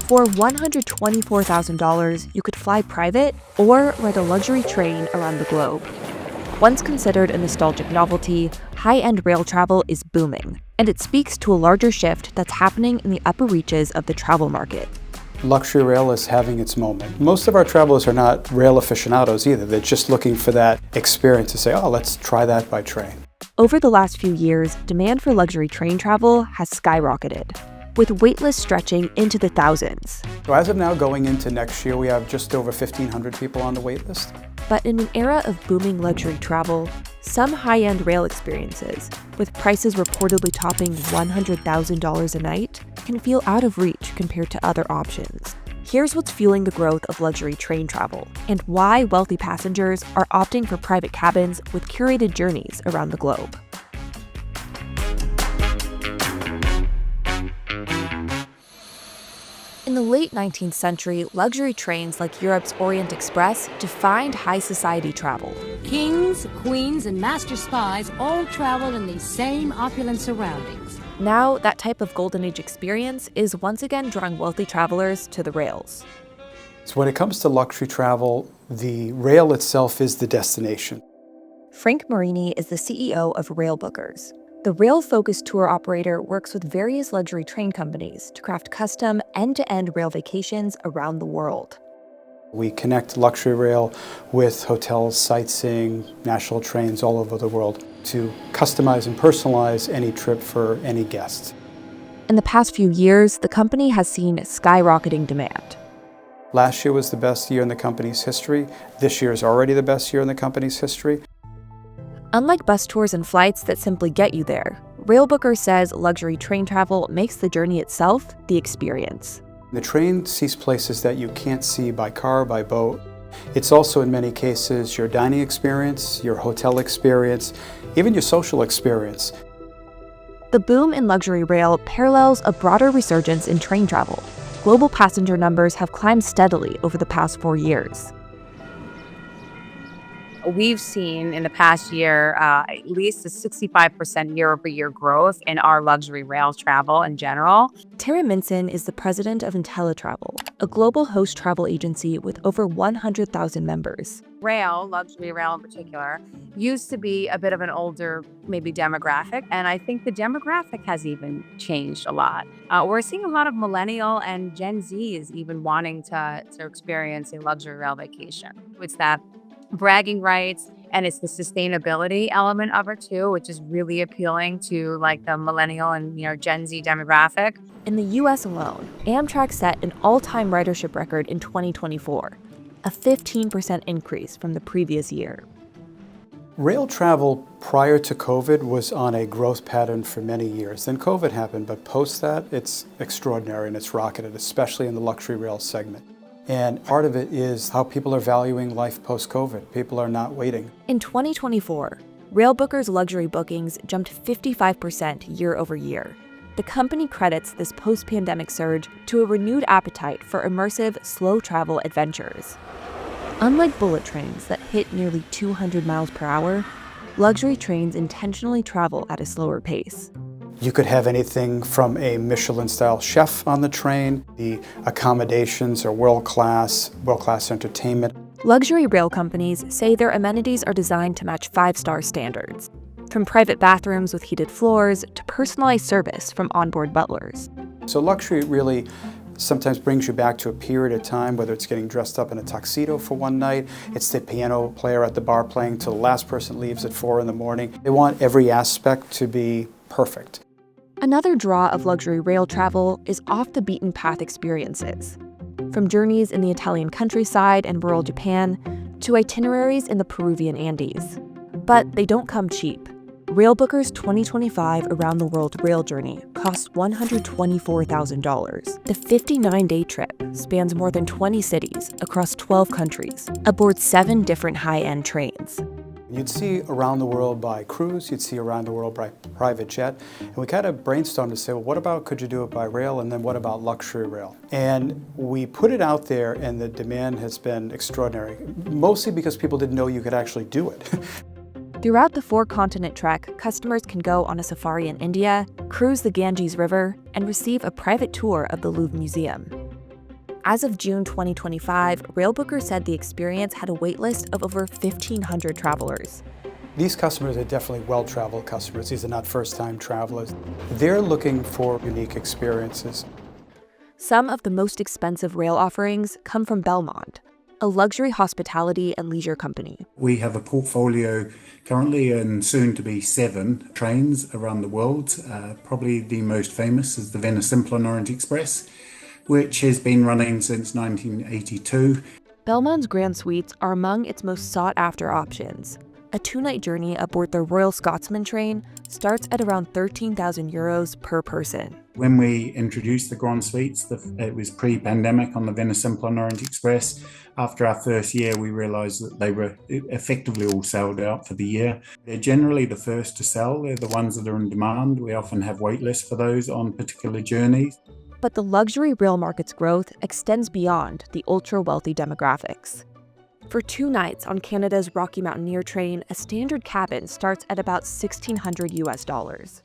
For $124,000, you could fly private or ride a luxury train around the globe. Once considered a nostalgic novelty, high-end rail travel is booming, and it speaks to a larger shift that's happening in the upper reaches of the travel market. Luxury rail is having its moment. Most of our travelers are not rail aficionados either. They're just looking for that experience to say, oh, let's try that by train. Over the last few years, demand for luxury train travel has skyrocketed, with waitlists stretching into the thousands. So as of now, going into next year, we have just over 1,500 people on the wait list. But in an era of booming luxury travel, some high-end rail experiences, with prices reportedly topping $100,000 a night, can feel out of reach compared to other options. Here's what's fueling the growth of luxury train travel, and why wealthy passengers are opting for private cabins with curated journeys around the globe. In the late 19th century, luxury trains like Europe's Orient Express defined high society travel. Kings, queens, and master spies all traveled in these same opulent surroundings. Now, that type of Golden Age experience is once again drawing wealthy travelers to the rails. So when it comes to luxury travel, the rail itself is the destination. Frank Marini is the CEO of Railbookers. The rail-focused tour operator works with various luxury train companies to craft custom, end-to-end rail vacations around the world. We connect luxury rail with hotels, sightseeing, national trains all over the world to customize and personalize any trip for any guest. In the past few years, the company has seen skyrocketing demand. Last year was the best year in the company's history. This year is already the best year in the company's history. Unlike bus tours and flights that simply get you there, Railbookers says luxury train travel makes the journey itself the experience. The train sees places that you can't see by car, by boat. It's also, in many cases, your dining experience, your hotel experience, even your social experience. The boom in luxury rail parallels a broader resurgence in train travel. Global passenger numbers have climbed steadily over the past 4 years. We've seen in the past year at least a 65% year-over-year growth in our luxury rail travel in general. Tara Minson is the president of IntelliTravel, a global host travel agency with over 100,000 members. Rail, luxury rail in particular, used to be a bit of an older, maybe demographic, and I think the demographic has even changed a lot. We're seeing a lot of millennial and Gen Zs even wanting to experience a luxury rail vacation. It's that bragging rights, and it's the sustainability element of it too, which is really appealing to like the millennial and Gen Z demographic. In the US alone, Amtrak set an all-time ridership record in 2024, a 15% increase from the previous year. Rail travel prior to COVID was on a growth pattern for many years. Then COVID happened, but post that, it's extraordinary and it's rocketed, especially in the luxury rail segment. And part of it is how people are valuing life post-COVID. People are not waiting. In 2024, Railbookers' luxury bookings jumped 55% year over year. The company credits this post-pandemic surge to a renewed appetite for immersive, slow travel adventures. Unlike bullet trains that hit nearly 200 miles per hour, luxury trains intentionally travel at a slower pace. You could have anything from a Michelin-style chef on the train. The accommodations are world-class entertainment. Luxury rail companies say their amenities are designed to match 5-star standards, from private bathrooms with heated floors to personalized service from onboard butlers. So luxury really sometimes brings you back to a period of time, whether it's getting dressed up in a tuxedo for one night, it's the piano player at the bar playing till the last person leaves at 4 in the morning. They want every aspect to be perfect. Another draw of luxury rail travel is off-the-beaten-path experiences. From journeys in the Italian countryside and rural Japan to itineraries in the Peruvian Andes. But they don't come cheap. Railbookers' 2025 Around the World Rail Journey costs $124,000. The 59-day trip spans more than 20 cities across 12 countries, aboard 7 different high-end trains. You'd see around the world by cruise, you'd see around the world by private jet, and we kind of brainstormed to say, well, what about could you do it by rail, and then what about luxury rail? And we put it out there, and the demand has been extraordinary, mostly because people didn't know you could actually do it. Throughout the 4-continent trek, customers can go on a safari in India, cruise the Ganges River, and receive a private tour of the Louvre Museum. As of June 2025, Railbookers said the experience had a waitlist of over 1,500 travelers. These customers are definitely well-traveled customers. These are not first-time travelers. They're looking for unique experiences. Some of the most expensive rail offerings come from Belmont, a luxury hospitality and leisure company. We have a portfolio currently and soon to be 7 trains around the world. Probably the most famous is the Venice Simplon Orient Express, which has been running since 1982. Belmont's Grand Suites are among its most sought-after options. A 2-night journey aboard the Royal Scotsman train starts at around €13,000 per person. When we introduced the Grand Suites, it was pre-pandemic on the Venice Simplon Orient Express. After our first year, we realised that they were effectively all sold out for the year. They're generally the first to sell. They're the ones that are in demand. We often have waitlists for those on particular journeys. But the luxury rail market's growth extends beyond the ultra-wealthy demographics. For 2 nights on Canada's Rocky Mountaineer train, a standard cabin starts at about $1,600.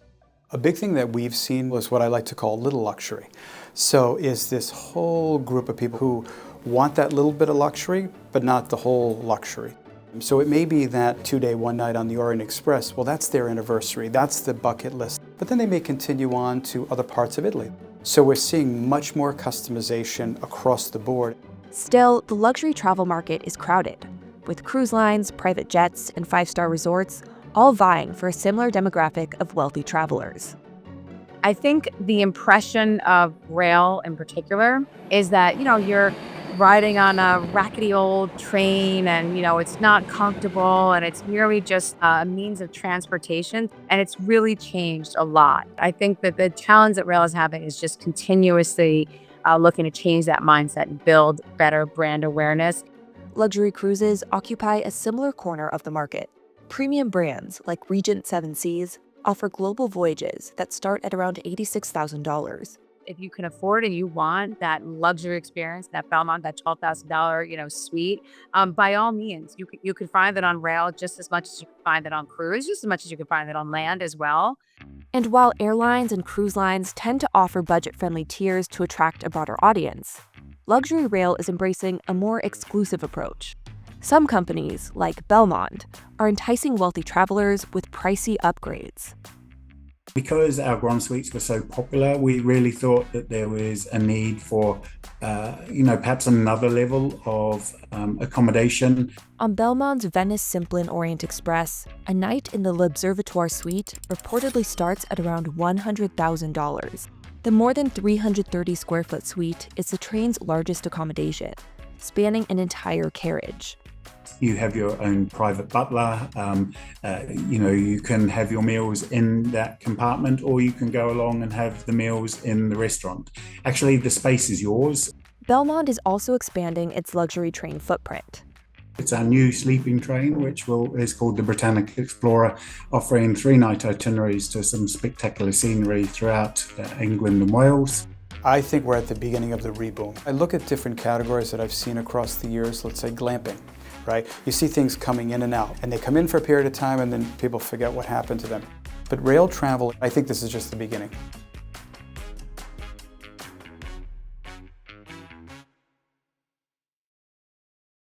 A big thing that we've seen was what I like to call little luxury. So is this whole group of people who want that little bit of luxury, but not the whole luxury. So it may be that 2-day, 1 night on the Orient Express, well, that's their anniversary, that's the bucket list. But then they may continue on to other parts of Italy. So we're seeing much more customization across the board. Still, the luxury travel market is crowded, with cruise lines, private jets, and 5-star resorts all vying for a similar demographic of wealthy travelers. I think the impression of rail in particular is that, you're riding on a rackety old train and, it's not comfortable and it's merely just a means of transportation. And it's really changed a lot. I think that the challenge that rail is having is just continuously looking to change that mindset and build better brand awareness. Luxury cruises occupy a similar corner of the market. Premium brands like Regent 7 Seas offer global voyages that start at around $86,000. If you can afford and you want that luxury experience, that Belmont, that $12,000, suite, by all means, you can find that on rail just as much as you can find it on cruise, just as much as you can find it on land as well. And while airlines and cruise lines tend to offer budget-friendly tiers to attract a broader audience, luxury rail is embracing a more exclusive approach. Some companies, like Belmont, are enticing wealthy travelers with pricey upgrades. Because our Grand Suites were so popular, we really thought that there was a need for, perhaps another level of accommodation. On Belmont's Venice Simplon Orient Express, a night in the L'Observatoire suite reportedly starts at around $100,000. The more than 330-square-foot suite is the train's largest accommodation, spanning an entire carriage. You have your own private butler, you can have your meals in that compartment, or you can go along and have the meals in the restaurant. Actually, the space is yours. Belmont is also expanding its luxury train footprint. It's our new sleeping train, which is called the Britannic Explorer, offering 3-night itineraries to some spectacular scenery throughout England and Wales. I think we're at the beginning of the reboom. I look at different categories that I've seen across the years, let's say glamping. Right? You see things coming in and out, and they come in for a period of time and then people forget what happened to them. But rail travel, I think this is just the beginning.